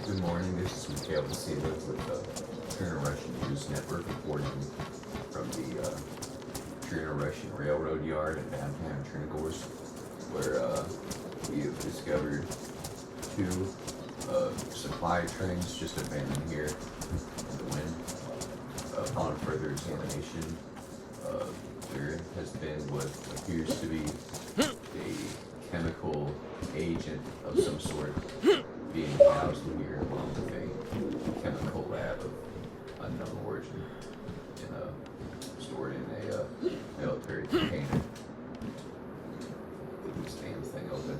Good morning, this is Mikhail Visiliev with the Russian News Network reporting from the Russian Railroad Yard in downtown Trinagorsk, where we have discovered two supply trains just abandoned here in the wind. Upon further examination, there has been what appears to be a chemical agent of some sort being housed here along with a chemical lab of unknown origin stored in a military container. Get this damn thing open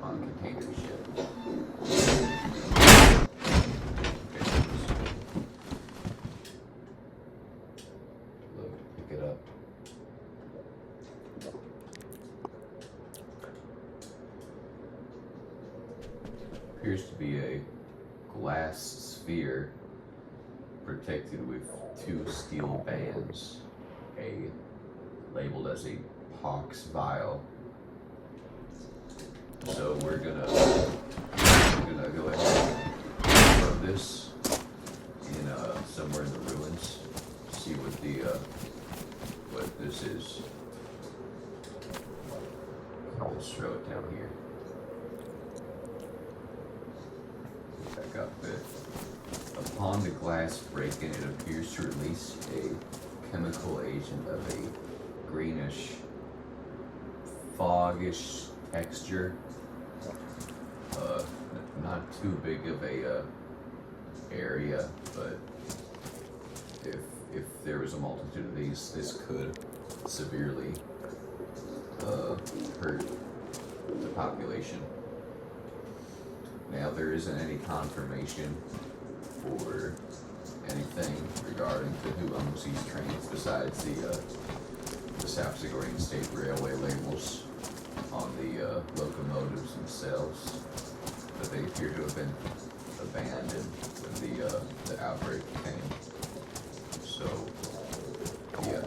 on container ship. Look, pick it up. Appears to be a glass sphere protected with two steel bands, labeled as a pox vial. So we're gonna go ahead and throw this in somewhere in the ruins, see what this is. Let's throw it down here. Back up a bit. Upon the glass break-in, it appears to release a chemical agent of a greenish, foggish texture. Not too big of a area, but if there was a multitude of these, this could severely hurt the population. Now, there isn't any confirmation for anything regarding to who owns these trains besides the South Sigorian State Railway labels on the locomotives themselves, but they appear to have been abandoned when the outbreak came. So, yeah,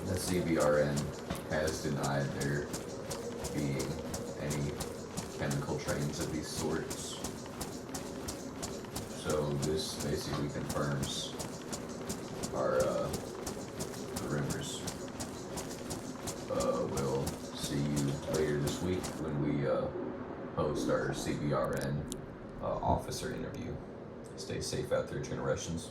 the CBRN has denied there being any chemical trains of these sorts. So this basically confirms our rumors. We'll see you later this week when we post our CBRN officer interview. Stay safe out there, Russians.